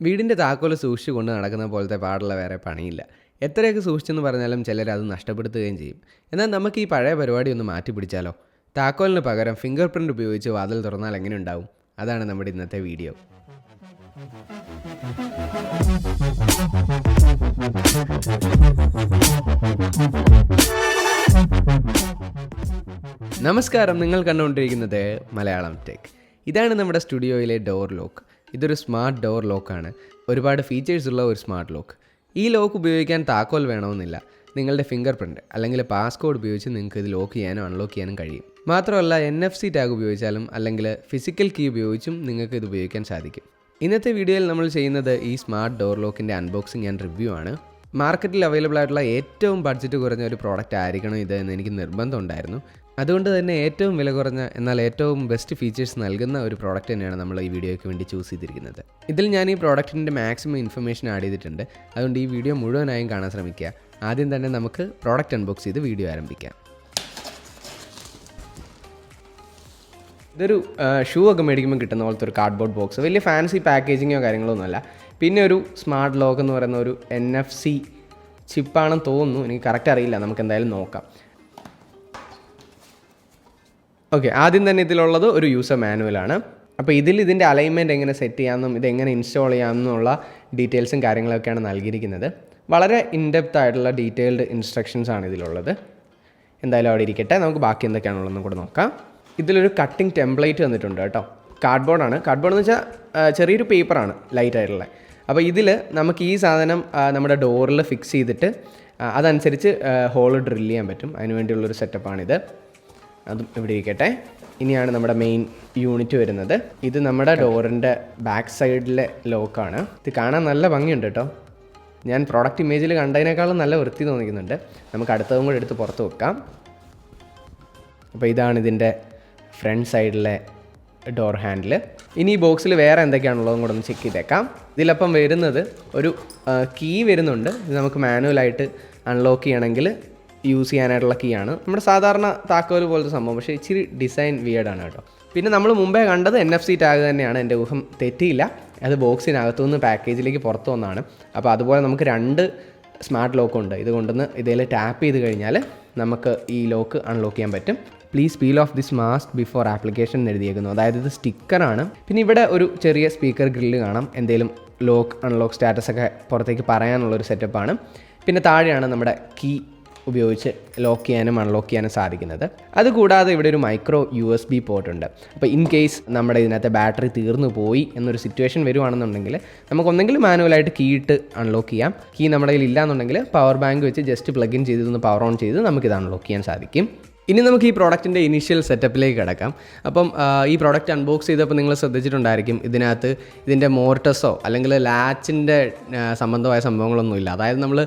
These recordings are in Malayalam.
വീടിൻ്റെ താക്കോൽ സൂക്ഷിച്ചു കൊണ്ട് നടക്കുന്ന പോലത്തെ പാടുള്ള വേറെ പണിയില്ല. എത്രയൊക്കെ സൂക്ഷിച്ചെന്ന് പറഞ്ഞാലും ചിലർ അത് നഷ്ടപ്പെടുത്തുകയും ചെയ്യും. എന്നാൽ നമുക്ക് ഈ പഴയ പരിപാടി ഒന്ന് മാറ്റി പിടിച്ചാലോ? താക്കോലിന് പകരം ഫിംഗർ പ്രിൻ്റ് ഉപയോഗിച്ച് വാതിൽ തുറന്നാൽ എങ്ങനെ ഉണ്ടാവും? അതാണ് നമ്മുടെ ഇന്നത്തെ വീഡിയോ. നമസ്കാരം, നിങ്ങൾ കണ്ടുകൊണ്ടിരിക്കുന്നത് മലയാളം ടെക്. ഇതാണ് നമ്മുടെ സ്റ്റുഡിയോയിലെ ഡോർ ലോക്ക്. ഇതൊരു സ്മാർട്ട് ഡോർ ലോക്കാണ്. ഒരുപാട് ഫീച്ചേഴ്സ് ഉള്ള ഒരു സ്മാർട്ട് ലോക്ക്. ഈ ലോക്ക് ഉപയോഗിക്കാൻ താക്കോൽ വേണമെന്നില്ല. നിങ്ങളുടെ ഫിംഗർ പ്രിൻ്റ് അല്ലെങ്കിൽ പാസ്കോഡ് ഉപയോഗിച്ച് നിങ്ങൾക്ക് ഇത് ലോക്ക് ചെയ്യാനും അൺലോക്ക് ചെയ്യാനും കഴിയും. മാത്രമല്ല NFC ടാഗ് ഉപയോഗിച്ചാലും അല്ലെങ്കിൽ ഫിസിക്കൽ കീ ഉപയോഗിച്ചും നിങ്ങൾക്ക് ഇത് ഉപയോഗിക്കാൻ സാധിക്കും. ഇന്നത്തെ വീഡിയോയിൽ നമ്മൾ ചെയ്യുന്നത് ഈ സ്മാർട്ട് ഡോർ ലോക്കിൻ്റെ അൺബോക്സിങ് ആൻഡ് റിവ്യൂ ആണ്. മാർക്കറ്റിൽ അവൈലബിൾ ആയിട്ടുള്ള ഏറ്റവും ബഡ്ജറ്റ് കുറഞ്ഞ ഒരു പ്രോഡക്റ്റ് ആയിരിക്കണം ഇത് എന്ന് എനിക്ക് നിർബന്ധമുണ്ടായിരുന്നു. അതുകൊണ്ട് തന്നെ ഏറ്റവും വില കുറഞ്ഞ എന്നാൽ ഏറ്റവും ബെസ്റ്റ് ഫീച്ചേഴ്സ് നൽകുന്ന ഒരു പ്രോഡക്റ്റ് തന്നെയാണ് നമ്മൾ ഈ വീഡിയോയ്ക്ക് വേണ്ടി ചൂസ് ചെയ്തിരിക്കുന്നത്. ഇതിൽ ഞാൻ ഈ പ്രോഡക്റ്റിൻ്റെ മാക്സിമം ഇൻഫർമേഷൻ ആഡ് ചെയ്തിട്ടുണ്ട്. അതുകൊണ്ട് ഈ വീഡിയോ മുഴുവനായും കാണാൻ ശ്രമിക്കുക. ആദ്യം തന്നെ നമുക്ക് പ്രോഡക്റ്റ് അൺബോക്സ് ചെയ്ത് വീഡിയോ ആരംഭിക്കാം. ഇതൊരു ഷൂ ഒക്കെ മേടിക്കുമ്പോൾ കിട്ടുന്ന പോലത്തെ ഒരു കാർഡ്ബോർഡ് ബോക്സ്. വലിയ ഫാൻസി പാക്കേജിങ്ങോ കാര്യങ്ങളോ ഒന്നുമല്ല. പിന്നെ ഒരു സ്മാർട്ട് ലോക്ക് എന്ന് പറയുന്ന ഒരു NFC ചിപ്പാണെന്ന് തോന്നുന്നു, എനിക്ക് കറക്റ്റ് അറിയില്ല, നമുക്ക് എന്തായാലും നോക്കാം. ഓക്കെ, ആദ്യം തന്നെ ഇതിലുള്ളത് ഒരു യൂസർ മാനുവലാണ്. അപ്പോൾ ഇതിൻ്റെ അലൈൻമെൻറ്റ് എങ്ങനെ സെറ്റ് ചെയ്യാമെന്നും ഇതെങ്ങനെ ഇൻസ്റ്റാൾ ചെയ്യാമെന്നുള്ള ഡീറ്റെയിൽസും കാര്യങ്ങളൊക്കെയാണ് നൽകിയിരിക്കുന്നത്. വളരെ ഇൻഡെപ്ത് ആയിട്ടുള്ള ഡീറ്റെയിൽഡ് ഇൻസ്ട്രക്ഷൻസ് ആണ് ഇതിലുള്ളത്. എന്തായാലും അവിടെ ഇരിക്കട്ടെ, നമുക്ക് ബാക്കി എന്തൊക്കെയാണുള്ളതെന്നും കൂടെ നോക്കാം. ഇതിലൊരു കട്ടിംഗ് ടെംപ്ലേറ്റ് വന്നിട്ടുണ്ട് കേട്ടോ. കാർഡ്ബോർഡാണ്. കാർഡ്ബോർഡ് എന്ന് വെച്ചാൽ ചെറിയൊരു പേപ്പറാണ്, ലൈറ്റ് ആയിട്ടുള്ള. അപ്പോൾ ഇതിൽ നമുക്ക് ഈ സാധനം നമ്മുടെ ഡോറിൽ ഫിക്സ് ചെയ്തിട്ട് അതനുസരിച്ച് ഹോൾ ഡ്രില്ല് ചെയ്യാൻ പറ്റും. അതിന് വേണ്ടിയുള്ളൊരു സെറ്റപ്പാണിത്. അതും ഇവിടെ ഇരിക്കട്ടെ. ഇനിയാണ് നമ്മുടെ മെയിൻ യൂണിറ്റ് വരുന്നത്. ഇത് നമ്മുടെ ഡോറിൻ്റെ ബാക്ക് സൈഡിലെ ലോക്കാണ്. ഇത് കാണാൻ നല്ല ഭംഗിയുണ്ട് കേട്ടോ. ഞാൻ പ്രോഡക്റ്റ് ഇമേജിൽ കണ്ടതിനേക്കാളും നല്ല വൃത്തി തോന്നിക്കുന്നുണ്ട്. നമുക്ക് അടുത്തതും കൂടെ എടുത്ത് പുറത്ത് വെക്കാം. അപ്പോൾ ഇതാണ് ഇതിൻ്റെ ഫ്രണ്ട് സൈഡിലെ ഡോർ ഹാൻഡിൽ. ഇനി ഈ ബോക്സിൽ വേറെ എന്തൊക്കെയാണുള്ളതും കൂടെ ഒന്ന് ചെക്ക് ചെയ്തേക്കാം. ഇതിലപ്പം വരുന്നത് ഒരു കീ വരുന്നുണ്ട്. ഇത് നമുക്ക് മാനുവലായിട്ട് അൺലോക്ക് ചെയ്യണമെങ്കിൽ യൂസ് ചെയ്യാനായിട്ടുള്ള കീ ആണ്. നമ്മുടെ സാധാരണ താക്കോൽ പോലത്തെ സംഭവം, പക്ഷേ ഇച്ചിരി ഡിസൈൻ വിയേർഡാണ് കേട്ടോ. പിന്നെ നമ്മൾ മുമ്പേ കണ്ടത് NFC ടാഗ് തന്നെയാണ്. എൻ്റെ ഊഹം തെറ്റിയില്ല. അത് ബോക്സിനകത്തു നിന്ന് പാക്കേജിലേക്ക് പുറത്തു വന്നതാണ്. അപ്പോൾ അതുപോലെ നമുക്ക് 2 സ്മാർട്ട് ലോക്കുണ്ട്. ഇത് കൊണ്ടുവന്ന് ഇതിൽ ടാപ്പ് ചെയ്ത് കഴിഞ്ഞാൽ നമുക്ക് ഈ ലോക്ക് അൺലോക്ക് ചെയ്യാൻ പറ്റും. Please peel off this mask before application എഴുതിയേക്കുന്നു. അതായത് ഇത് സ്റ്റിക്കറാണ്. പിന്നെ ഇവിടെ ഒരു ചെറിയ സ്പീക്കർ ഗ്രില്ല് കാണാം. എന്തെങ്കിലും ലോക്ക് അൺലോക്ക് സ്റ്റാറ്റസ് ഒക്കെ പുറത്തേക്ക് പറയാനുള്ളൊരു സെറ്റപ്പാണ്. പിന്നെ താഴെയാണ് നമ്മുടെ കീ ഉപയോഗിച്ച് ലോക്ക് ചെയ്യാനും അൺലോക്ക് ചെയ്യാനും സാധിക്കുന്നത്. അതുകൂടാതെ ഇവിടെ ഒരു മൈക്രോ USB പോർട്ട് ഉണ്ട്. അപ്പോൾ ഇൻ കേസ് നമ്മുടെ ഇതിനകത്ത് ബാറ്ററി തീർന്നു പോയി എന്നൊരു സിറ്റുവേഷൻ വരുവാണെന്നുണ്ടെങ്കിൽ നമുക്കൊന്നെങ്കിൽ മാനുവലായിട്ട് കീ ഇട്ട് അൺലോക്ക് ചെയ്യാം. കീ നമ്മുടെ കയ്യിൽ ഇല്ലാന്നുണ്ടെങ്കിൽ പവർ ബാങ്ക് വെച്ച് ജസ്റ്റ് പ്ലഗ് ഇൻ ചെയ്തൊന്ന് പവർ ഓൺ ചെയ്ത് നമുക്കിത് അൺലോക്ക് ചെയ്യാൻ സാധിക്കും. ഇനി നമുക്ക് ഈ പ്രോഡക്റ്റിൻ്റെ ഇനീഷ്യൽ സെറ്റപ്പിലേക്ക് കിടക്കാം. അപ്പം ഈ പ്രോഡക്റ്റ് അൺബോക്സ് ചെയ്തപ്പോൾ നിങ്ങൾ ശ്രദ്ധിച്ചിട്ടുണ്ടായിരിക്കും, ഇതിനകത്ത് ഇതിൻ്റെ മോർട്ടസോ അല്ലെങ്കിൽ ലാച്ചിൻ്റെ സംബന്ധമായ സംഭവങ്ങളൊന്നുമില്ല. അതായത് നമ്മൾ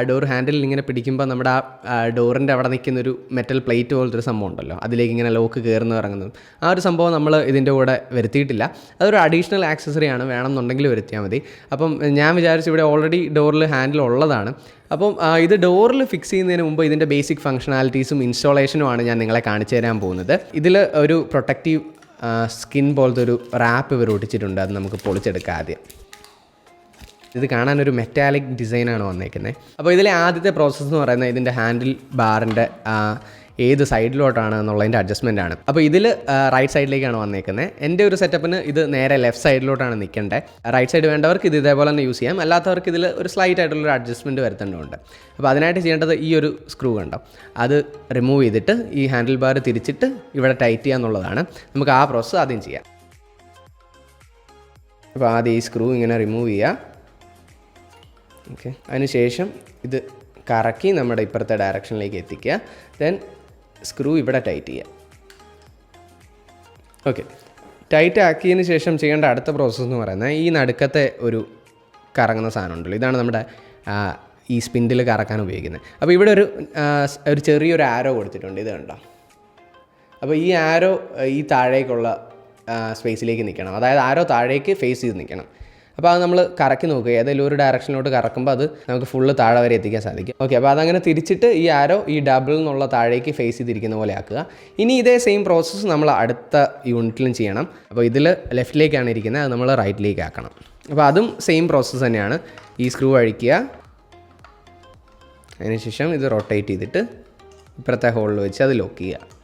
ഡോർ ഹാൻഡിൽ ഇങ്ങനെ പിടിക്കുമ്പോൾ നമ്മുടെ ആ ഡോറിൻ്റെ അവിടെ നിൽക്കുന്നൊരു മെറ്റൽ പ്ലേറ്റ് പോലത്തെ ഒരു സംഭവം ഉണ്ടല്ലോ, അതിലേക്ക് ഇങ്ങനെ ലോക്ക് കയറുന്നു ഇറങ്ങുന്നതും ആ ഒരു സംഭവം നമ്മൾ ഇതിൻ്റെ കൂടെ വരുത്തിയിട്ടില്ല. അതൊരു അഡീഷണൽ ആക്സസറിയാണ്, വേണമെന്നുണ്ടെങ്കിൽ വരുത്തിയാൽ മതി. അപ്പം ഞാൻ വിചാരിച്ചു ഇവിടെ ഓൾറെഡി ഡോറിൽ ഹാൻഡിൽ ഉള്ളതാണ്. അപ്പം ഇത് ഡോറിൽ ഫിക്സ് ചെയ്യുന്നതിന് മുമ്പ് ഇതിൻ്റെ ബേസിക് ഫംഗ്ഷനാലിറ്റീസും ഇൻസ്റ്റാളേഷനുമാണ് ഞാൻ നിങ്ങളെ കാണിച്ചു തരാൻ പോകുന്നത്. ഇതിൽ ഒരു പ്രൊട്ടക്റ്റീവ് സ്കിൻ പോലത്തെ ഒരു റാപ്പ് ഇവർ ഒട്ടിച്ചിട്ടുണ്ട്. അത് നമുക്ക് പൊളിച്ചെടുക്കാം ആദ്യം. ഇത് കാണാനൊരു മെറ്റാലിക് ഡിസൈനാണ് വന്നേക്കുന്നത്. അപ്പോൾ ഇതിലെ ആദ്യത്തെ പ്രോസസ്സ് എന്ന് പറയുന്നത് ഇതിൻ്റെ ഹാൻഡിൽ ബാറിൻ്റെ ഏത് സൈഡിലോട്ടാണ് എന്നുള്ളതിൻ്റെ അഡ്ജസ്റ്റ്മെൻ്റ് ആണ്. അപ്പോൾ ഇതിൽ റൈറ്റ് സൈഡിലേക്കാണ് വന്നേക്കുന്നത്. എൻ്റെ ഒരു സെറ്റപ്പിന് ഇത് നേരെ ലെഫ്റ്റ് സൈഡിലോട്ടാണ് നിൽക്കേണ്ടത്. റൈറ്റ് സൈഡ് വേണ്ടവർക്ക് ഇത് ഇതേപോലെ തന്നെ യൂസ് ചെയ്യാം. അല്ലാത്തവർക്ക് ഇതിൽ ഒരു സ്ലൈറ്റ് ആയിട്ടുള്ളൊരു അഡ്ജസ്റ്റ്മെൻറ്റ് വരുത്തേണ്ടതുണ്ട്. അപ്പോൾ അതിനായിട്ട് ചെയ്യേണ്ടത് ഈ ഒരു സ്ക്രൂ കണ്ടോ, അത് റിമൂവ് ചെയ്തിട്ട് ഈ ഹാൻഡിൽ ബാർ തിരിച്ചിട്ട് ഇവിടെ ടൈറ്റ് ചെയ്യുക എന്നുള്ളതാണ്. നമുക്ക് ആ പ്രോസസ്സ് ആദ്യം ചെയ്യാം. അപ്പോൾ ആദ്യം ഈ സ്ക്രൂ ഇങ്ങനെ റിമൂവ് ചെയ്യുക. ഓക്കെ, അതിനുശേഷം ഇത് കറക്കി നമ്മുടെ ഇപ്പുറത്തെ ഡയറക്ഷനിലേക്ക് എത്തിക്കുക. ദെൻ സ്ക്രൂ ഇവിടെ ടൈറ്റ് ചെയ്യുക. ഓക്കെ, ടൈറ്റ് ആക്കിയതിന് ശേഷം ചെയ്യേണ്ട അടുത്ത പ്രോസസ്സ് എന്ന് പറയുന്നത് ഈ നടുക്കത്തെ ഒരു കറങ്ങുന്ന സാധനം ഉണ്ടല്ലോ, ഇതാണ് നമ്മുടെ ഈ സ്പിൻഡിൽ കറക്കാൻ ഉപയോഗിക്കുന്നത്. അപ്പോൾ ഇവിടെ ഒരു ചെറിയൊരു ആരോ കൊടുത്തിട്ടുണ്ട്, ഇത് കണ്ടോ. അപ്പോൾ ഈ ആരോ ഈ താഴേക്കുള്ള സ്പേസിലേക്ക് നിൽക്കണം. അതായത് ആരോ താഴേക്ക് ഫേസ് ചെയ്ത് നിൽക്കണം. അപ്പോൾ അത് നമ്മൾ കറക്കി നോക്കുക, ഏതെങ്കിലും ഒരു ഡയറക്ഷനിലോട്ട് കറക്കുമ്പോൾ അത് നമുക്ക് ഫുള്ള് താഴെ വരെ എത്തിക്കാൻ സാധിക്കും. ഓക്കെ, അപ്പോൾ അതങ്ങനെ തിരിച്ചിട്ട് ഈ ആരോ ഈ ഡബിൾ എന്നുള്ള താഴേക്ക് ഫേസ് ചെയ്തിരിക്കുന്ന പോലെ ആക്കുക. ഇനി ഇതേ സെയിം പ്രോസസ്സ് നമ്മൾ അടുത്ത യൂണിറ്റിലും ചെയ്യണം. അപ്പോൾ ഇതിൽ ലെഫ്റ്റിലേക്കാണ് ഇരിക്കുന്നത്, അത് നമ്മൾ റൈറ്റിലേക്ക് ആക്കണം. അപ്പോൾ അതും സെയിം പ്രോസസ്സ് തന്നെയാണ്. ഈ സ്ക്രൂ അഴിക്കുക, അതിനുശേഷം ഇത് റൊട്ടേറ്റ് ചെയ്തിട്ട് ഇപ്പുറത്തെ ഹോളിൽ വെച്ച് അത് ലോക്ക് ചെയ്യുക.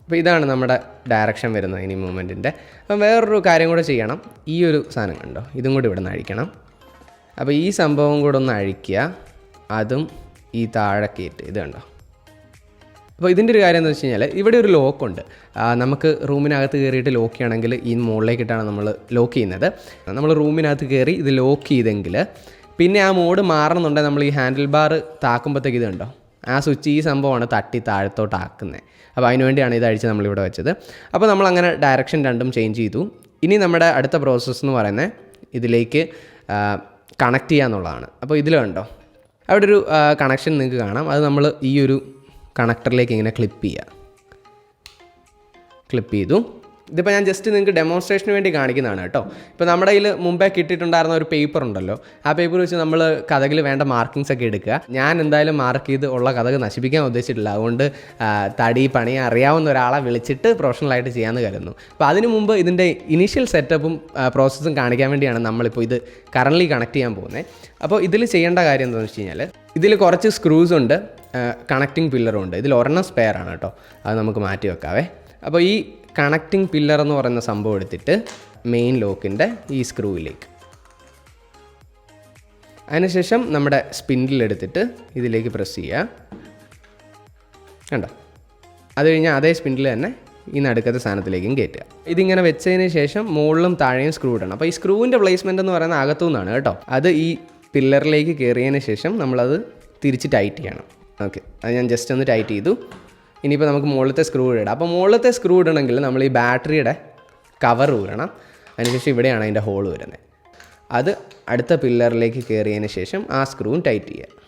അപ്പോൾ ഇതാണ് നമ്മുടെ ഡയറക്ഷൻ വരുന്നത് ഇനി മൂവ്മെൻറ്റിൻ്റെ. അപ്പം വേറൊരു കാര്യം കൂടെ ചെയ്യണം. ഈ ഒരു സാധനം കണ്ടോ, ഇതും കൂടി ഇവിടെ നിന്ന് അഴിക്കണം. അപ്പോൾ ഈ സംഭവം കൂടെ ഒന്ന് അഴിക്കുക, അതും ഈ താഴെ കയറ്റ്, ഇത് കണ്ടോ. അപ്പോൾ ഇതിൻ്റെ ഒരു കാര്യം എന്ന് വെച്ച് കഴിഞ്ഞാൽ ഇവിടെ ഒരു ലോക്കുണ്ട്. നമുക്ക് റൂമിനകത്ത് കയറിയിട്ട് ലോക്ക് ചെയ്യണമെങ്കിൽ ഈ മുകളിലേക്കിട്ടാണ് നമ്മൾ ലോക്ക് ചെയ്യുന്നത്. നമ്മൾ റൂമിനകത്ത് കയറി ഇത് ലോക്ക് ചെയ്തെങ്കിൽ പിന്നെ ആ മോഡ് മാറണമെന്നുണ്ടെങ്കിൽ നമ്മൾ ഈ ഹാൻഡിൽ ബാർ താക്കുമ്പോഴത്തേക്ക് ഇത് കണ്ടോ, ആ സ്വിച്ച് ഈ സംഭവമാണ് തട്ടി താഴത്തോട്ടാക്കുന്നത്. അപ്പോൾ അതിന് വേണ്ടിയാണ് ഇത് അഴിച്ച് നമ്മളിവിടെ വെച്ചത്. അപ്പോൾ നമ്മളങ്ങനെ ഡയറക്ഷൻ രണ്ടും ചേഞ്ച് ചെയ്തു. ഇനി നമ്മുടെ അടുത്ത പ്രോസസ്സ് എന്ന് പറയുന്നത് ഇതിലേക്ക് കണക്ട് ചെയ്യുക എന്നുള്ളതാണ്. അപ്പോൾ ഇതിൽ കണ്ടോ, അവിടെ ഒരു കണക്ഷൻ നിങ്ങൾക്ക് കാണാം. അത് നമ്മൾ ഈ ഒരു കണക്ടറിലേക്ക് ഇങ്ങനെ ക്ലിപ്പ് ചെയ്തു. ഇതിപ്പോൾ ഞാൻ ജസ്റ്റ് നിങ്ങൾക്ക് ഡെമോൺസ്ട്രേഷന് വേണ്ടി കാണിക്കുന്നതാണ് കേട്ടോ. ഇപ്പോൾ നമ്മുടെ കയ്യിൽ മുമ്പേ കിട്ടിയിട്ടുണ്ടായിരുന്ന ഒരു പേപ്പർ ഉണ്ടല്ലോ, ആ പേപ്പർ വെച്ച് നമ്മൾ കഥകിൽ വേണ്ട മാർക്കിങ്സ് ഒക്കെ എടുക്കുക. ഞാൻ എന്തായാലും മാർക്ക് ചെയ്ത് ഉള്ള കഥക് നശിപ്പിക്കാൻ ഉദ്ദേശിച്ചിട്ടില്ല. അതുകൊണ്ട് പണി അറിയാവുന്ന ഒരാളെ വിളിച്ചിട്ട് പ്രൊഫഷണലായിട്ട് ചെയ്യാമെന്ന് കരുതുന്നു. അപ്പോൾ അതിന് മുമ്പ് ഇതിൻ്റെ ഇനീഷ്യൽ സെറ്റപ്പും പ്രോസസ്സും കാണിക്കാൻ വേണ്ടിയാണ് നമ്മളിപ്പോൾ ഇത് കറൻറ്റ്ലി കണക്ട് ചെയ്യാൻ പോകുന്നത്. അപ്പോൾ ഇതിൽ ചെയ്യേണ്ട കാര്യം എന്താണെന്ന് വെച്ച് കഴിഞ്ഞാൽ ഇതിൽ കുറച്ച് സ്ക്രൂസ് ഉണ്ട്, കണക്റ്റിംഗ് പില്ലറും ഉണ്ട്. ഇതിൽ ഒരെണ്ണം സ്പെയർ ആണ് കേട്ടോ, അത് നമുക്ക് മാറ്റി വെക്കാവേ. അപ്പോൾ ഈ കണക്റ്റിംഗ് പില്ലർ എന്ന് പറയുന്ന സംഭവം എടുത്തിട്ട് മെയിൻ ലോക്കിൻ്റെ ഈ സ്ക്രൂവിലേക്ക്, അതിനുശേഷം നമ്മുടെ സ്പിൻഡിലെടുത്തിട്ട് ഇതിലേക്ക് പ്രസ് ചെയ്യുക. കണ്ടോ, അത് കഴിഞ്ഞാൽ അതേ സ്പിൻഡിൽ തന്നെ ഈ നടുക്കത്തെ സാധനത്തിലേക്കും കയറ്റുക. ഇതിങ്ങനെ വെച്ചതിന് ശേഷം മുകളിലും താഴെയും സ്ക്രൂ ഇടണം. അപ്പോൾ ഈ സ്ക്രൂവിൻ്റെ പ്ലേസ്മെൻറ്റ് എന്ന് പറയുന്നത് അകത്തു നിന്നാണ് കേട്ടോ. അത് ഈ പില്ലറിലേക്ക് കയറിയതിന് ശേഷം നമ്മളത് തിരിച്ച് ടൈറ്റ് ചെയ്യണം. ഓക്കെ, അത് ഞാൻ ജസ്റ്റ് ഒന്ന് ടൈറ്റ് ചെയ്തു. ഇനിയിപ്പോൾ നമുക്ക് മുകളിലത്തെ സ്ക്രൂ ഇടാം. അപ്പോൾ മുകളിലത്തെ സ്ക്രൂ ഇടണമെങ്കിൽ നമ്മൾ ഈ ബാറ്ററിയുടെ കവർ ഊരണം. അതിനുശേഷം ഇവിടെയാണ് അതിൻ്റെ ഹോൾ വരുന്നത്. അത് അടുത്ത പില്ലറിലേക്ക് കയറിയതിന് ശേഷം ആ സ്ക്രൂവും ടൈറ്റ് ചെയ്യുക.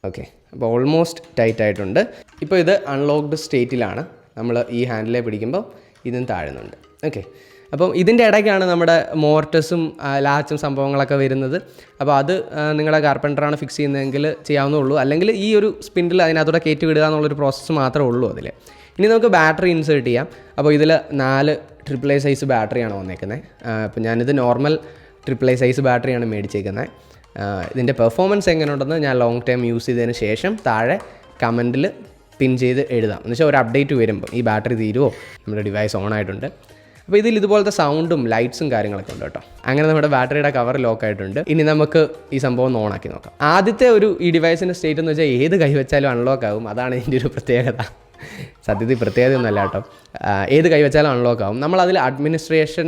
ഓക്കെ, അപ്പോൾ ഓൾമോസ്റ്റ് ടൈറ്റ് ആയിട്ടുണ്ട്. ഇപ്പോൾ ഇത് അൺലോക്ക്ഡ് സ്റ്റേറ്റിലാണ്. നമ്മൾ ഈ ഹാൻഡിലെ പിടിക്കുമ്പോൾ ഇതും താഴുന്നുണ്ട്. ഓക്കെ, അപ്പം ഇതിൻ്റെ ഇടയ്ക്കാണ് നമ്മുടെ മോർട്ടസും ലാച്ചും സംഭവങ്ങളൊക്കെ വരുന്നത്. അപ്പോൾ അത് നിങ്ങളുടെ കാർപ്പൻറ്ററാണ് ഫിക്സ് ചെയ്യുന്നതെങ്കിൽ ചെയ്യാവുന്നേ. അല്ലെങ്കിൽ ഈ ഒരു സ്പിൻഡിൽ അതിനകത്തൂടെ കയറ്റി വിടുക എന്നുള്ളൊരു പ്രോസസ്സ് മാത്രമേ ഉള്ളൂ അതിൽ. ഇനി നമുക്ക് ബാറ്ററി ഇൻസേർട്ട് ചെയ്യാം. അപ്പോൾ ഇതിൽ 4 AAA സൈസ് ബാറ്ററിയാണ് വന്നേക്കുന്നത്. അപ്പോൾ ഞാനിത് നോർമൽ AAA സൈസ് ബാറ്ററിയാണ് മേടിച്ചേക്കുന്നത്. ഇതിൻ്റെ പെർഫോമൻസ് എങ്ങനെയുണ്ടെന്ന് ഞാൻ ലോങ് ടൈം യൂസ് ചെയ്തതിന് ശേഷം താഴെ കമൻറ്റിൽ പിൻ ചെയ്ത് എഴുതാം. എന്നുവെച്ചാൽ ഒരു അപ്ഡേറ്റ് വരുമ്പോൾ ഈ ബാറ്ററി തീരുമോ, നമ്മുടെ ഡിവൈസ് ഓൺ ആയിട്ടുണ്ട്. അപ്പോൾ ഇതിൽ ഇതുപോലത്തെ സൗണ്ടും ലൈറ്റ്സും കാര്യങ്ങളൊക്കെ ഉണ്ട് കേട്ടോ. അങ്ങനെ നമ്മുടെ ബാറ്ററിയുടെ കവർ ലോക്ക് ആയിട്ടുണ്ട്. ഇനി നമുക്ക് ഈ സംഭവം ഒന്ന് ഓണാക്കി നോക്കാം. ആദ്യത്തെ ഈ ഡിവൈസിൻ്റെ സ്റ്റേറ്റ് എന്ന് വെച്ചാൽ ഏത് കൈ വെച്ചാലും അൺലോക്ക് ആകും. അതാണ് ഇതിൻ്റെ ഒരു പ്രത്യേകത. സത്യത്തിൽ പ്രത്യേകതയൊന്നുമല്ല കേട്ടോ, ഏത് കൈ വെച്ചാലും അൺലോക്ക് ആകും. നമ്മളതിൽ അഡ്മിനിസ്ട്രേഷൻ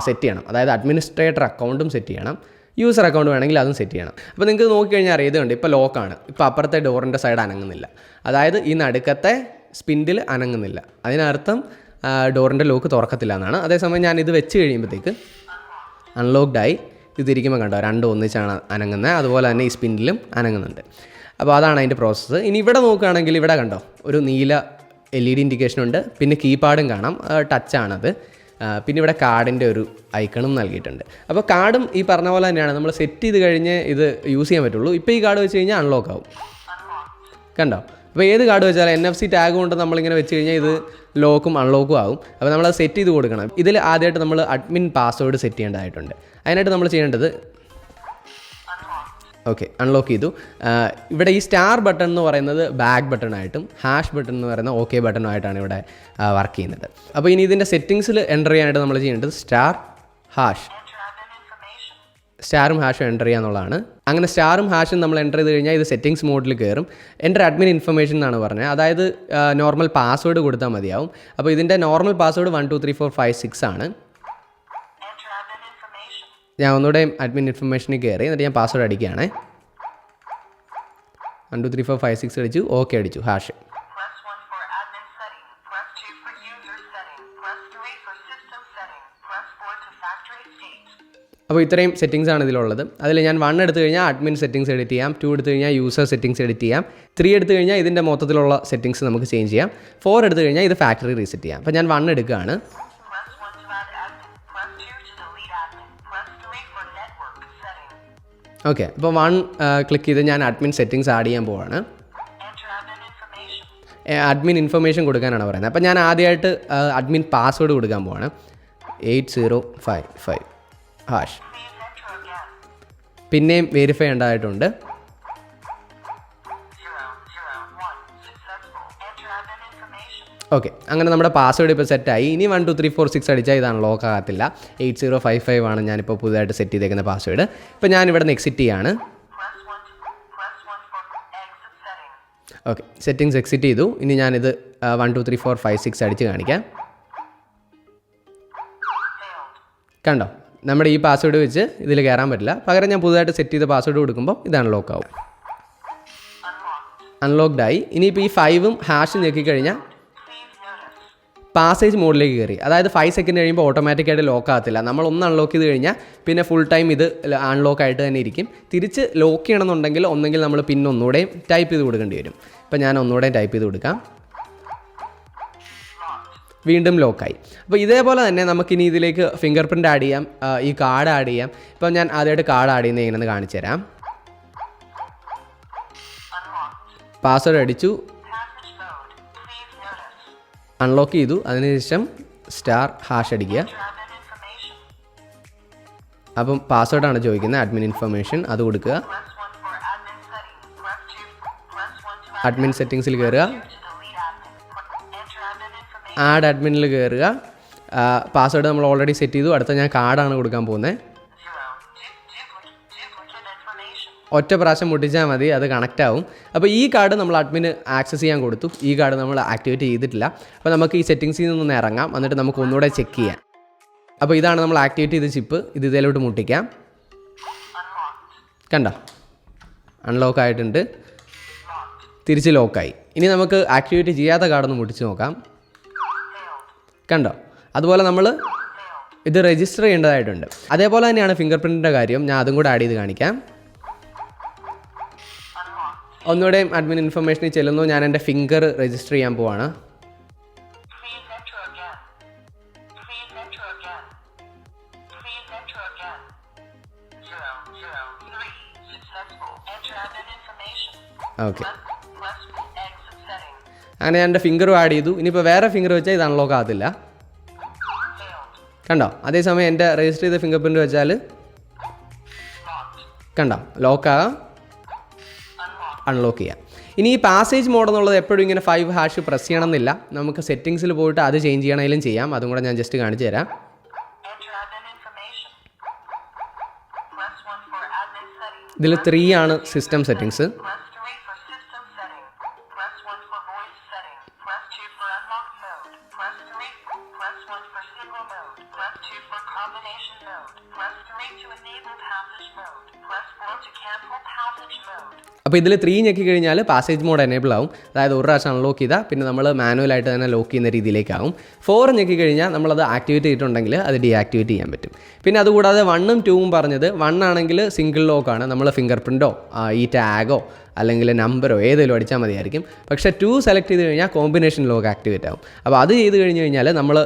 സെറ്റ് ചെയ്യണം. അതായത് അഡ്മിനിസ്ട്രേറ്റർ അക്കൗണ്ടും സെറ്റ് ചെയ്യണം, യൂസർ അക്കൗണ്ട് വേണമെങ്കിൽ അതും സെറ്റ് ചെയ്യണം. അപ്പോൾ നിങ്ങൾക്ക് നോക്കിക്കഴിഞ്ഞാൽ അറിയുന്നുണ്ട്, ഇപ്പോൾ ലോക്കാണ്. ഇപ്പോൾ അപ്പുറത്തെ ഡോറിൻ്റെ സൈഡ് അനങ്ങുന്നില്ല. അതായത് ഈ നടുക്കത്തെ സ്പിൻഡിൽ അനങ്ങുന്നില്ല. അതിനർത്ഥം ഡോറിൻ്റെ ലോക്ക് തുറക്കത്തില്ല എന്നാണ്. അതേസമയം ഞാൻ ഇത് വെച്ച് കഴിയുമ്പോഴത്തേക്ക് അൺലോക്ക്ഡായി. ഇതിരിക്കുമ്പോൾ കണ്ടോ, രണ്ടും ഒന്നിച്ചാണ് അനങ്ങുന്നത്. അതുപോലെ തന്നെ ഈ സ്പിൻഡിലും അനങ്ങുന്നുണ്ട്. അപ്പോൾ അതാണ് അതിൻ്റെ പ്രോസസ്സ്. ഇനി ഇവിടെ നോക്കുകയാണെങ്കിൽ ഇവിടെ കണ്ടോ, ഒരു നീല LED ഇൻഡിക്കേഷൻ ഉണ്ട്. പിന്നെ കീപാഡും കാണാം, ടച്ചാണത്. പിന്നെ ഇവിടെ കാർഡിൻ്റെ ഒരു ഐക്കണും നൽകിയിട്ടുണ്ട്. അപ്പോൾ കാർഡും ഈ പറഞ്ഞ പോലെ തന്നെയാണ്, നമ്മൾ സെറ്റ് ചെയ്ത് കഴിഞ്ഞ് ഇത് യൂസ് ചെയ്യാൻ പറ്റുള്ളൂ. ഇപ്പോൾ ഈ കാർഡ് വെച്ച് കഴിഞ്ഞാൽ അൺലോക്ക് ആവും. കണ്ടോ, അപ്പോൾ ഏത് കാർഡ് വെച്ചാലും NFC ടാഗ് കൊണ്ട് നമ്മളിങ്ങനെ വെച്ച് കഴിഞ്ഞാൽ ഇത് ലോക്കും അൺലോക്കും ആകും. അപ്പോൾ നമ്മളത് സെറ്റ് ചെയ്ത് കൊടുക്കണം. ഇതിൽ ആദ്യമായിട്ട് നമ്മൾ അഡ്മിൻ പാസ്വേഡ് സെറ്റ് ചെയ്യേണ്ടതായിട്ടുണ്ട്. അതിനായിട്ട് നമ്മൾ ചെയ്യേണ്ടത്, ഓക്കെ, അൺലോക്ക് ചെയ്തു. ഇവിടെ ഈ സ്റ്റാർ ബട്ടൺ എന്ന് പറയുന്നത് ബാക്ക് ബട്ടണായിട്ടും ഹാഷ് ബട്ടൺ എന്ന് പറയുന്ന ഓക്കെ ബട്ടണുമായിട്ടാണ് ഇവിടെ വർക്ക് ചെയ്യുന്നത്. അപ്പോൾ ഇനി ഇതിൻ്റെ സെറ്റിങ്സിൽ എൻ്റർ ചെയ്യാനായിട്ട് നമ്മൾ ചെയ്യേണ്ടത് സ്റ്റാറും ഹാഷും എൻ്റർ ചെയ്യുക എന്നുള്ളതാണ്. അങ്ങനെ സ്റ്റാറും ഹാഷും നമ്മൾ എൻ്റർ ചെയ്ത് കഴിഞ്ഞാൽ ഇത് സെറ്റിങ്സ് മോഡിൽ കയറും. എൻ്റർ അഡ്മിൻ ഇൻഫർമേഷൻ എന്നാണ് പറഞ്ഞത്. അതായത് നോർമൽ പാസ്വേഡ് കൊടുത്താൽ മതിയാവും. അപ്പോൾ ഇതിൻ്റെ നോർമൽ പാസ്വേഡ് 1 2 3 4 5 6 ആണ്. ഞാൻ ഒന്നുകൂടെ അഡ്മിൻ ഇൻഫർമേഷനിൽ കയറി, എന്നിട്ട് ഞാൻ പാസ്വേഡ് അടിക്കുകയാണ്. 1 2 3 4 5 6 അടിച്ചു, ഓക്കെ അടിച്ചു, ഹാഷ്. അപ്പോൾ ഇത്രയും സെറ്റിങ്സ് ആണ് ഇതിലുള്ളത്. അതിൽ ഞാൻ 1 എടുത്തു കഴിഞ്ഞാൽ അഡ്മിൻ സെറ്റിങ്സ് എഡിറ്റ് ചെയ്യാം, 2 എടുത്തു കഴിഞ്ഞാൽ യൂസർ സെറ്റിങ്സ് എഡിറ്റ് ചെയ്യാം, 3 എടുത്തു കഴിഞ്ഞാൽ ഇതിൻ്റെ മൊത്തത്തിലുള്ള സെറ്റിങ്സ് നമുക്ക് ചേഞ്ച് ചെയ്യാം, 4 എടുത്തു കഴിഞ്ഞാൽ ഇത് ഫാക്ടറി റീസെറ്റ് ചെയ്യാം. അപ്പോൾ ഞാൻ 1 എടുക്കുകയാണ്. ഓക്കെ, അപ്പോൾ 1 ക്ലിക്ക് ചെയ്ത് ഞാൻ അഡ്മിൻ സെറ്റിങ്സ് ആഡ് ചെയ്യാൻ പോവാണ്. അഡ്മിൻ ഇൻഫർമേഷൻ കൊടുക്കാനാണ് പറയുന്നത്. അപ്പോൾ ഞാൻ ആദ്യമായിട്ട് അഡ്മിൻ പാസ്വേഡ് കൊടുക്കാൻ പോവാണ്. 8055 ഹാഷ്. പിന്നെയും വെരിഫൈ ഉണ്ടായിട്ടുണ്ട്. ഓക്കെ, അങ്ങനെ നമ്മുടെ പാസ്വേഡ് ഇപ്പോൾ സെറ്റായി. ഇനി 1 2 3 4 6 അടിച്ചാൽ ഇത് അൺലോക്ക് ആകത്തില്ല. 8055 ആണ് ഞാനിപ്പോൾ പുതുതായിട്ട് സെറ്റ് ചെയ്തേക്കുന്ന പാസ്വേഡ്. ഇപ്പോൾ ഞാൻ ഇവിടെ നിന്ന് എക്സിറ്റ് ചെയ്യാണ്. ഓക്കെ, സെറ്റിങ്സ് എക്സിറ്റ് ചെയ്തു. ഇനി ഞാനിത് 1 2 3 4 5 6 അടിച്ച് കാണിക്കാം. കണ്ടോ, നമ്മുടെ ഈ പാസ്വേഡ് വെച്ച് ഇതിൽ കയറാൻ പറ്റില്ല. പകരം ഞാൻ പുതുതായിട്ട് സെറ്റ് ചെയ്ത പാസ്വേഡ് കൊടുക്കുമ്പോൾ ഇത് അൺലോക്ക് ആവും. അൺലോക്ക്ഡ് ആയി. ഇനിയിപ്പോൾ ഈ 5ഉം ഹാഷും ഞെക്കിക്കഴിഞ്ഞാൽ പാസേജ് മോഡിലേക്ക് കയറി. അതായത് 5 സെക്കൻഡ് കഴിയുമ്പോൾ ഓട്ടോമാറ്റിക്കായിട്ട് ലോക്ക് ആകത്തില്ല. നമ്മൾ ഒന്ന് അൺലോക്ക് ചെയ്ത് കഴിഞ്ഞാൽ പിന്നെ ഫുൾ ടൈം ഇത് അൺലോക്ക് ആയിട്ട് തന്നെ ഇരിക്കും. തിരിച്ച് ലോക്ക് ചെയ്യണമെന്നുണ്ടെങ്കിൽ ഒന്നെങ്കിൽ നമ്മൾ പിന്നെ ഒന്നുകൂടെയും ടൈപ്പ് ചെയ്ത് കൊടുക്കേണ്ടി വരും. ഇപ്പം ഞാൻ ഒന്നുകൂടെയും ടൈപ്പ് ചെയ്ത് കൊടുക്കാം. വീണ്ടും ലോക്കായി. അപ്പോൾ ഇതേപോലെ തന്നെ നമുക്കിനി ഇതിലേക്ക് ഫിംഗർ പ്രിൻ്റ് ആഡ് ചെയ്യാം, ഈ കാർഡ് ആഡ് ചെയ്യാം. ഇപ്പം ഞാൻ ആദ്യമായിട്ട് കാർഡ് ആഡ് ചെയ്യുന്നത് എങ്ങനെയെന്ന് കാണിച്ചു തരാം. പാസ്വേഡ് അടിച്ചു, അൺലോക്ക് ചെയ്തു. അതിനുശേഷം *# അടിക്കുക. അപ്പം പാസ്വേഡാണ് ചോദിക്കുന്നത്, അഡ്മിൻ ഇൻഫർമേഷൻ അത് കൊടുക്കുക. അഡ്മിൻ സെറ്റിങ്സിൽ കയറുക, ആഡ് അഡ്മിനിൽ കയറുക. പാസ്വേഡ് നമ്മൾ ഓൾറെഡി സെറ്റ് ചെയ്തു. അടുത്ത ഞാൻ കാർഡാണ് കൊടുക്കാൻ പോകുന്നത്. ഒറ്റ പ്രാവശ്യം മുട്ടിച്ചാൽ മതി, അത് കണക്റ്റ് ആവും. അപ്പോൾ ഈ കാർഡ് നമ്മൾ അഡ്മിന് ആക്സസ് ചെയ്യാൻ കൊടുത്തു. ഈ കാർഡ് നമ്മൾ ആക്ടിവേറ്റ് ചെയ്തിട്ടില്ല. അപ്പോൾ നമുക്ക് ഈ സെറ്റിങ്സിൽ നിന്നൊന്ന് ഇറങ്ങാം, എന്നിട്ട് നമുക്ക് ഒന്നുകൂടെ ചെക്ക് ചെയ്യാം. അപ്പോൾ ഇതാണ് നമ്മൾ ആക്ടിവേറ്റ് ചെയ്ത ചിപ്പ്. ഇത് ഇതിലോട്ട് മുട്ടിക്കാം. കണ്ടോ, അൺലോക്ക് ആയിട്ടുണ്ട്, തിരിച്ച് ലോക്കായി. ഇനി നമുക്ക് ആക്ടിവേറ്റ് ചെയ്യാത്ത കാർഡൊന്ന് മുട്ടിച്ച് നോക്കാം. കണ്ടോ, അതുപോലെ നമ്മൾ ഇത് രജിസ്റ്റർ ചെയ്യേണ്ടതായിട്ടുണ്ട്. അതേപോലെ തന്നെയാണ് ഫിംഗർ പ്രിൻറ്റിൻ്റെ കാര്യം. ഞാൻ അതും കൂടെ ആഡ് ചെയ്ത് കാണിക്കാം. ഒന്നുകൂടെയും അഡ്മിൻ ഇൻഫർമേഷനിൽ ചെല്ലുന്നു. ഞാൻ എൻ്റെ ഫിംഗർ രജിസ്റ്റർ ചെയ്യാൻ പോവാണ്. ഓക്കെ, അങ്ങനെ ഞാൻ എൻ്റെ ഫിംഗറും ആഡ് ചെയ്തു. ഇനിയിപ്പോൾ വേറെ ഫിംഗർ വെച്ചാൽ ഇത് അൺലോക്ക് ആകത്തില്ല. കണ്ടോ, അതേസമയം എൻ്റെ രജിസ്റ്റർ ചെയ്ത ഫിംഗർ പ്രിൻറ്റ് വെച്ചാൽ കണ്ടോ ലോക്കാകാം, അൺലോക്ക് ചെയ്യാം. ഇനി ഈ പാസേജ് മോഡ് എന്നുള്ളത് എപ്പോഴും ഇങ്ങനെ 5 ഹാഷ് പ്രസ് ചെയ്യണമെന്നില്ല. നമുക്ക് സെറ്റിങ്സിൽ പോയിട്ട് അത് ചേഞ്ച് ചെയ്യണമെങ്കിലും ചെയ്യാം. അതും കൂടെ ഞാൻ ജസ്റ്റ് കാണിച്ചു തരാം. ഇതിൽ 3 ആണ് സിസ്റ്റം സെറ്റിങ്സ്. അപ്പോൾ ഇതിൽ 3 ഞെക്കി കഴിഞ്ഞാൽ പാസേജ് മോഡ് എനേബിൾ ആവും. അതായത് ഒരു പ്രാവശ്യം അൺലോക്ക് ചെയ്താൽ പിന്നെ നമ്മൾ മാനുവലായിട്ട് തന്നെ ലോക്ക് ചെയ്യുന്ന രീതിയിലേക്കാവും. 4 ഞെക്കി കഴിഞ്ഞാൽ നമ്മളത് ആക്ടിവേറ്റ് ചെയ്തിട്ടുണ്ടെങ്കിൽ അത് ഡീആക്ടിവേറ്റ് ചെയ്യാൻ പറ്റും. പിന്നെ അതുകൂടാതെ 1ഉം 2ഉം പറഞ്ഞത് 1 ആണെങ്കിൽ സിംഗിൾ ലോക്കാണ്. നമ്മൾ ഫിംഗർ പ്രിൻറ്റോ ഈ ടാഗോ അല്ലെങ്കിൽ നമ്പറോ ഏതെങ്കിലും അടിച്ചാൽ മതിയായിരിക്കും. പക്ഷേ 2 സെലക്ട് ചെയ്ത് കഴിഞ്ഞാൽ കോമ്പിനേഷൻ ലോക്ക് ആക്ടിവേറ്റ് ആവും. അപ്പോൾ അത് ചെയ്ത് കഴിഞ്ഞ് കഴിഞ്ഞാൽ നമ്മൾ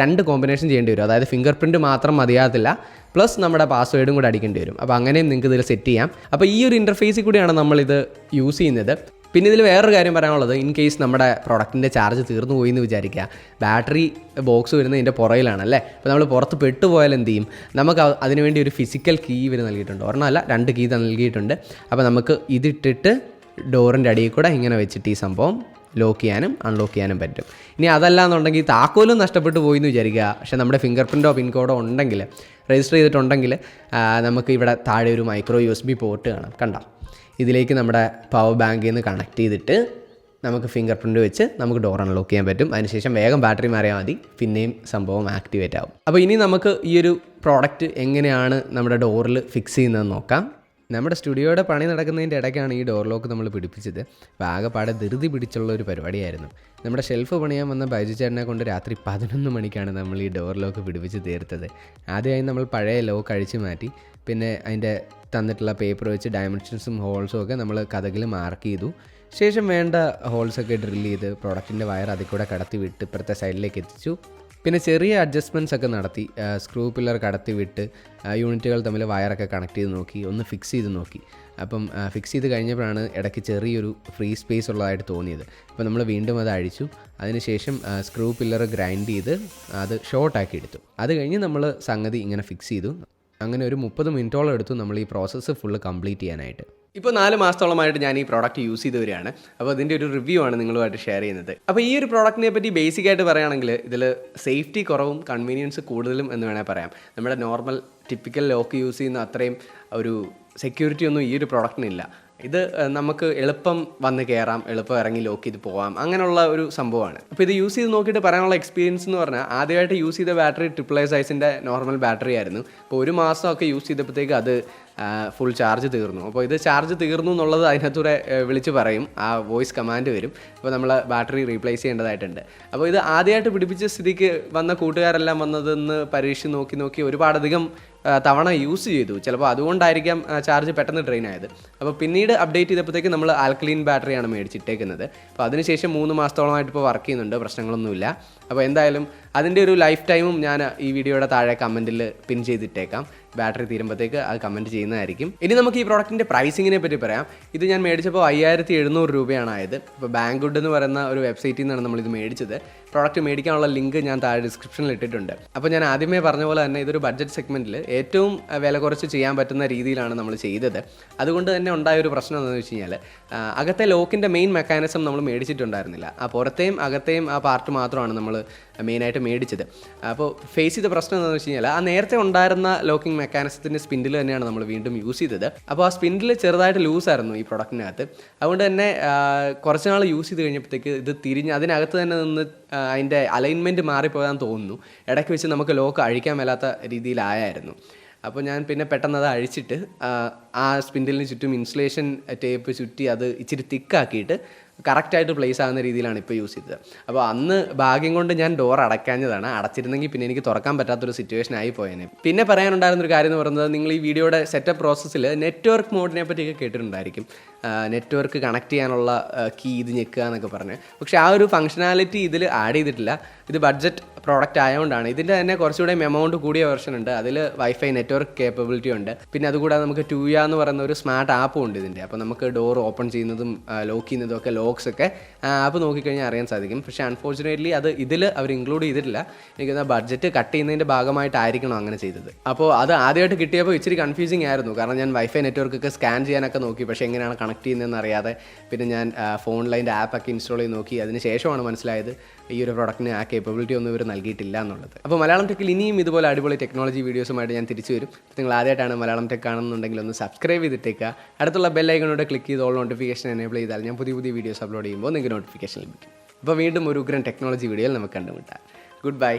2 കോമ്പിനേഷൻ ചെയ്യേണ്ടി വരും. അതായത് ഫിംഗർ പ്രിൻറ്റ് മാത്രം മതിയാകത്തില്ല, പ്ലസ് നമ്മുടെ പാസ്വേഡും കൂടെ അടിക്കേണ്ടി വരും. അപ്പോൾ അങ്ങനെയും നിങ്ങൾക്ക് ഇതിൽ സെറ്റ് ചെയ്യാം. അപ്പോൾ ഈ ഒരു ഇൻ്റർഫേസിൽ കൂടിയാണ് നമ്മളിത് യൂസ് ചെയ്യുന്നത്. പിന്നെ ഇതിൽ വേറൊരു കാര്യം പറയാനുള്ളത്, ഇൻ കേസ് നമ്മുടെ പ്രൊഡക്റ്റിൻ്റെ ചാർജ് തീർന്നു പോയി എന്ന് വിചാരിക്കുക, ബാറ്ററി ബോക്സ് വരുന്നത് ഇതിൻ്റെ പുറയിലാണല്ലേ. അപ്പോൾ നമ്മൾ പുറത്ത് പെട്ടുപോയാൽ എന്ത് ചെയ്യും? നമുക്ക് അതിനുവേണ്ടി ഒരു ഫിസിക്കൽ കീ ഇവർ നൽകിയിട്ടുണ്ട്. ഒരെണ്ണമല്ല, 2 കീ നൽകിയിട്ടുണ്ട്. അപ്പോൾ നമുക്ക് ഇതിട്ടിട്ട് ഡോറിൻ്റെ അടിയിൽ കൂടെ ഇങ്ങനെ വെച്ചിട്ട് ഈ സംഭവം ലോക്ക് ചെയ്യാനും അൺലോക്ക് ചെയ്യാനും പറ്റും. ഇനി അതല്ല എന്നുണ്ടെങ്കിൽ താക്കോലും നഷ്ടപ്പെട്ടു പോയി എന്ന് വിചാരിക്കുക. പക്ഷേ നമ്മുടെ ഫിംഗർ പ്രിൻറ്റോ പിൻകോഡോ ഉണ്ടെങ്കിൽ, രജിസ്റ്റർ ചെയ്തിട്ടുണ്ടെങ്കിൽ, നമുക്ക് ഇവിടെ താഴെ ഒരു മൈക്രോ USB പോർട്ട് കാണാം. കണ്ടോ, ഇതിലേക്ക് നമ്മുടെ പവർ ബാങ്കിൽ നിന്ന് കണക്ട് ചെയ്തിട്ട് നമുക്ക് ഫിംഗർ പ്രിൻറ്റ് വെച്ച് നമുക്ക് ഡോർ അൺലോക്ക് ചെയ്യാൻ പറ്റും. അതിനുശേഷം വേഗം ബാറ്ററി മാറിയാൽ മതി, പിന്നെയും സംഭവം ആക്ടിവേറ്റ് ആവും. അപ്പോൾ ഇനി നമുക്ക് ഈ ഒരു പ്രോഡക്റ്റ് എങ്ങനെയാണ് നമ്മുടെ ഡോറിൽ ഫിക്സ് ചെയ്യുന്നതെന്ന് നോക്കാം. നമ്മുടെ സ്റ്റുഡിയോയുടെ പണി നടക്കുന്നതിൻ്റെ ഇടയ്ക്കാണ് ഈ ഡോർ ലോക്ക് നമ്മൾ പിടിപ്പിച്ചത്. അപ്പോൾ ആകെപ്പാടെ ധൃതി പിടിച്ചുള്ള ഒരു പരിപാടിയായിരുന്നു. നമ്മുടെ ഷെൽഫ് പണിയാൻ വന്ന ബൈജു ചേട്ടനെ കൊണ്ട് രാത്രി 11 മണിക്കാണ് നമ്മൾ ഈ ഡോർ ലോക്ക് പിടിപ്പിച്ച് തീർത്തത്. ആദ്യമായി നമ്മൾ പഴയ ലോക്ക് അഴിച്ചു മാറ്റി, പിന്നെ അതിൻ്റെ തന്നിട്ടുള്ള പേപ്പർ വെച്ച് ഡയമെൻഷൻസും ഹോൾസും ഒക്കെ നമ്മൾ കതകിൽ മാർക്ക് ചെയ്തു. ശേഷം വേണ്ട ഹോൾസൊക്കെ ഡ്രിൽ ചെയ്ത് പ്രൊഡക്റ്റിൻ്റെ വയർ അതിൽ കൂടെ കടത്തി വിട്ട് ഇപ്പുറത്തെ സൈഡിലേക്ക് എത്തിച്ചു. പിന്നെ ചെറിയ അഡ്ജസ്റ്റ്മെൻറ്റ്സ് ഒക്കെ നടത്തി, സ്ക്രൂ പില്ലർ കടത്തി വിട്ട് യൂണിറ്റുകൾ തമ്മിൽ വയറൊക്കെ കണക്ട് ചെയ്ത് നോക്കി, ഒന്ന് ഫിക്സ് ചെയ്ത് നോക്കി. അപ്പം ഫിക്സ് ചെയ്ത് കഴിഞ്ഞപ്പോഴാണ് ഇടയ്ക്ക് ചെറിയൊരു ഫ്രീ സ്പേസ് ഉള്ളതായിട്ട് തോന്നിയത്. അപ്പോൾ നമ്മൾ വീണ്ടും അത് അഴിച്ചു. അതിനുശേഷം സ്ക്രൂ പില്ലർ ഗ്രൈൻഡ് ചെയ്ത് അത് ഷോർട്ടാക്കി എടുത്തു. അത് കഴിഞ്ഞ് നമ്മൾ സംഗതി ഇങ്ങനെ ഫിക്സ് ചെയ്തു. അങ്ങനെ ഒരു 30 മിനിറ്റോളം എടുത്തു നമ്മൾ ഈ പ്രോസസ്സ് ഫുള്ള് കംപ്ലീറ്റ് ചെയ്യാനായിട്ട്. ഇപ്പോൾ 4 മാസത്തോളമായിട്ട് ഞാൻ ഈ പ്രോഡക്റ്റ് യൂസ് ചെയ്ത് വരികയാണ്. അപ്പോൾ അതിൻ്റെ ഒരു റിവ്യൂ ആണ് നിങ്ങളുമായിട്ട് ഷെയർ ചെയ്യുന്നത്. അപ്പോൾ ഈ ഒരു പ്രോഡക്റ്റിനെ പറ്റി ബേസിക്കായിട്ട് പറയുകയാണെങ്കിൽ ഇതിൽ സേഫ്റ്റി കുറവും കൺവീനിയൻസ് കൂടുതലും എന്ന് വേണേൽ പറയാം. നമ്മുടെ നോർമൽ ടിപ്പിക്കൽ ലോക്ക് യൂസ് ചെയ്യുന്ന അത്രയും ഒരു സെക്യൂരിറ്റി ഒന്നും ഈ ഒരു പ്രോഡക്റ്റിനില്ല. ഇത് നമുക്ക് എളുപ്പം വന്ന് കയറാം, എളുപ്പം ഇറങ്ങി ലോക്ക് ചെയ്ത് പോകാം, അങ്ങനെയുള്ള ഒരു സംഭവമാണ്. അപ്പോൾ ഇത് യൂസ് ചെയ്ത് നോക്കിയിട്ട് പറയാനുള്ള എക്സ്പീരിയൻസ് എന്ന് പറഞ്ഞാൽ, ആദ്യമായിട്ട് യൂസ് ചെയ്ത ബാറ്ററി AAA സൈസിൻ്റെ നോർമൽ ബാറ്ററി ആയിരുന്നു. അപ്പോൾ ഒരു മാസമൊക്കെ യൂസ് ചെയ്തപ്പോഴത്തേക്ക് അത് ഫുൾ ചാർജ് തീർന്നു. അപ്പോൾ ഇത് ചാർജ് തീർന്നു എന്നുള്ളത് അതിനകത്തൂടെ വിളിച്ച് പറയും, ആ വോയിസ് കമാൻഡ് വരും. അപ്പോൾ നമ്മൾ ബാറ്ററി റീപ്ലേസ് ചെയ്യേണ്ടതായിട്ടുണ്ട്. അപ്പോൾ ഇത് ആദ്യമായിട്ട് പിടിപ്പിച്ച സ്ഥിതിക്ക് വന്ന കൂട്ടുകാരെല്ലാം വന്നതെന്ന് പരീക്ഷിച്ച് നോക്കി ഒരുപാടധികം തവണ യൂസ് ചെയ്തു. ചിലപ്പോൾ അതുകൊണ്ടായിരിക്കാം ചാർജ് പെട്ടെന്ന് ഡ്രെയിൻ ആയത്. അപ്പോൾ പിന്നീട് അപ്ഡേറ്റ് ചെയ്തപ്പോഴത്തേക്ക് നമ്മൾ ആൽക്കലീൻ ബാറ്ററിയാണ് മേടിച്ചിട്ടേക്കുന്നത്. അപ്പോൾ അതിനുശേഷം 3 മാസത്തോളമായിട്ട് ഇപ്പോൾ വർക്ക് ചെയ്യുന്നുണ്ട്, പ്രശ്നങ്ങളൊന്നുമില്ല. അപ്പോൾ എന്തായാലും അതിൻ്റെ ഒരു ലൈഫ് ടൈമും ഞാൻ ഈ വീഡിയോയുടെ താഴെ കമൻറ്റിൽ പിൻ ചെയ്തിട്ടേക്കാം. ബാറ്ററി തീരുമ്പോഴത്തേക്ക് അത് കമൻറ്റ് ചെയ്യുന്നതായിരിക്കും. ഇനി നമുക്ക് ഈ പ്രോഡക്റ്റിൻ്റെ പ്രൈസിങ്ങിനെ പറ്റി പറയാം. ഇത് ഞാൻ മേടിച്ചപ്പോൾ 5700 രൂപയാണ് ആയത്. ഇപ്പോൾ ബാങ്ക്വുഡ് എന്ന് പറയുന്ന ഒരു വെബ്സൈറ്റിൽ നിന്നാണ് നമ്മളിത് മേടിച്ചത്. പ്രോഡക്റ്റ് മേടിക്കാനുള്ള ലിങ്ക് ഞാൻ താഴെ ഡിസ്ക്രിപ്ഷനിൽ ഇട്ടിട്ടുണ്ട്. അപ്പോൾ ഞാൻ ആദ്യമേ പറഞ്ഞ പോലെ തന്നെ ഇതൊരു ബഡ്ജറ്റ് സെഗ്മെൻറ്റിൽ ഏറ്റവും വില കുറച്ച് ചെയ്യാൻ പറ്റുന്ന രീതിയിലാണ് നമ്മൾ ചെയ്തത്. അതുകൊണ്ട് തന്നെ ഉണ്ടായൊരു പ്രശ്നം എന്താണെന്ന് വെച്ച് കഴിഞ്ഞാൽ, അകത്തെ ലോക്കിൻ്റെ മെയിൻ മെക്കാനിസം നമ്മൾ മേടിച്ചിട്ടുണ്ടായിരുന്നില്ല. ആ പുറത്തെയും അകത്തെയും ആ പാർട്ട് മാത്രമാണ് നമ്മൾ മെയിനായിട്ട് മേടിച്ചത്. അപ്പോൾ ഫേസ് ചെയ്ത പ്രശ്നം എന്താണെന്ന് വെച്ച് കഴിഞ്ഞാൽ, ആ നേരത്തെ ഉണ്ടായിരുന്ന ലോക്കിംഗ് മെക്കാനിസത്തിൻ്റെ സ്പിൻഡിൽ തന്നെയാണ് നമ്മൾ വീണ്ടും യൂസ് ചെയ്തത്. അപ്പോൾ ആ സ്പിൻഡിൽ ചെറുതായിട്ട് ലൂസായിരുന്നു ഈ പ്രൊഡക്റ്റിനകത്ത്. അതുകൊണ്ട് തന്നെ കുറച്ച് നാൾ യൂസ് ചെയ്ത് കഴിഞ്ഞപ്പോഴത്തേക്ക് ഇത് തിരിഞ്ഞ് അതിനകത്ത് തന്നെ നിന്ന് അതിൻ്റെ അലൈൻമെൻറ്റ് മാറിപ്പോകാൻ തോന്നുന്നു. ഇടയ്ക്ക് വെച്ച് നമുക്ക് ലോക്ക് അഴിക്കാൻ മേലാത്ത രീതിയിലായിരുന്നു. അപ്പോൾ ഞാൻ പിന്നെ പെട്ടെന്ന് അത് അഴിച്ചിട്ട് ആ സ്പിൻഡിലിന് ചുറ്റും ഇൻസുലേഷൻ ടേപ്പ് ചുറ്റി അത് ഇച്ചിരി തിക്കാക്കിയിട്ട് കറക്റ്റായിട്ട് പ്ലേസ് ആകുന്ന രീതിയിലാണ് ഇപ്പോൾ യൂസ് ചെയ്തത്. അപ്പോൾ അന്ന് ഭാഗ്യം കൊണ്ട് ഞാൻ ഡോർ അടയ്ക്കാഞ്ഞതാണ്. അടച്ചിരുന്നെങ്കിൽ പിന്നെ എനിക്ക് തുറക്കാൻ പറ്റാത്തൊരു സിറ്റുവേഷൻ ആയി പോയേനെ. പിന്നെ പറയാനുണ്ടായിരുന്നൊരു കാര്യം എന്ന് പറയുന്നത്, നിങ്ങൾ ഈ വീഡിയോയുടെ സെറ്റപ്പ് പ്രോസസ്സിൽ നെറ്റ്വർക്ക് മോഡിനെ പറ്റിയൊക്കെ കേട്ടിട്ടുണ്ടായിരിക്കും. നെറ്റ്വർക്ക് കണക്ട് ചെയ്യാനുള്ള കീ ഇത് ഞെക്കുക എന്നൊക്കെ പറഞ്ഞ്. പക്ഷേ ആ ഒരു ഫംഗ്ഷനാലിറ്റി ഇതിൽ ആഡ് ചെയ്തിട്ടില്ല. ഇത് ബഡ്ജറ്റ് പ്രോഡക്റ്റ് ആയതുകൊണ്ടാണ്. ഇതിൻ്റെ തന്നെ കുറച്ചുകൂടെ എമൗണ്ട് കൂടിയ വെർഷൻ ഉണ്ട്. അതിൽ വൈഫൈ നെറ്റ്വർക്ക് കേപ്പബിലിറ്റി ഉണ്ട്. പിന്നെ അതുകൂടാതെ നമുക്ക് ടൂയ എന്ന് പറയുന്ന ഒരു സ്മാർട്ട് ആപ്പും ഉണ്ട് ഇതിൻ്റെ. അപ്പോൾ നമുക്ക് ഡോർ ഓപ്പൺ ചെയ്യുന്നതും ലോക്ക് ചെയ്യുന്നതും ഒക്കെ ലോക്സ് ഒക്കെ ആപ്പ് നോക്കിക്കഴിഞ്ഞാൽ അറിയാൻ സാധിക്കും. പക്ഷേ അൺഫോർച്ചുനേറ്റ്ലി അത് ഇതിൽ അവർ ഇൻക്ലൂഡ് ചെയ്തിട്ടില്ല. എനിക്ക് ബഡ്ജറ്റ് കട്ട് ചെയ്യുന്നതിൻ്റെ ഭാഗമായിട്ടായിരിക്കണം അങ്ങനെ ചെയ്തത്. അപ്പോൾ അത് ആദ്യമായിട്ട് കിട്ടിയപ്പോൾ ഇച്ചിരി കൺഫ്യൂസിങ് ആയിരുന്നു. കാരണം ഞാൻ വൈഫൈ നെറ്റ്വർക്കൊക്കെ സ്കാൻ ചെയ്യാനൊക്കെ നോക്കി, പക്ഷേ എങ്ങനെയാണ് കണക്ട് ചെയ്യുന്നതെന്ന് അറിയാതെ. പിന്നെ ഞാൻ ഫോണിൽ അതിൻ്റെ ആപ്പൊക്കെ ഇൻസ്റ്റാൾ ചെയ്ത് നോക്കി. അതിന് ശേഷമാണ് മനസ്സിലായത് ഈ ഒരു പ്രോഡക്റ്റിന് ആ കേപ്പബിലിറ്റി ഒന്നും ഇവർ നൽകിയിട്ടില്ല എന്നുള്ളത്. അപ്പോൾ മലയാളം ടെക്കിൽ ഇനിയും ഇതുപോലെ അടിപൊളി ടെക്നോളജി വീഡിയോസുമായിട്ട് ഞാൻ തിരിച്ചു വരും. നിങ്ങൾ ആദ്യമായിട്ടാണ് മലയാളം ടെക് കാണുന്നുണ്ടെങ്കിൽ ഒന്ന് സബ്സ്ക്രൈബ് ചെയ്തിട്ടേക്കുക. അടുത്തുള്ള ബെല്ലൈക്കണോട് ക്ലിക്ക് ചെയ്ത് ഓൾ നോട്ടിഫിക്കേഷൻ എനേബിൾ ചെയ്താൽ ഞാൻ പുതിയ വീഡിയോസ് അപ്ലോഡ് ചെയ്യുമ്പോൾ നിങ്ങൾക്ക് നോട്ടിഫിക്കേഷൻ ലഭിക്കും. അപ്പോൾ വീണ്ടും ഒരു ഉഗ്രൻ ടെക്നോളജി വീഡിയോയിൽ നമുക്ക് കണ്ടുമുട്ടാം. Good bye.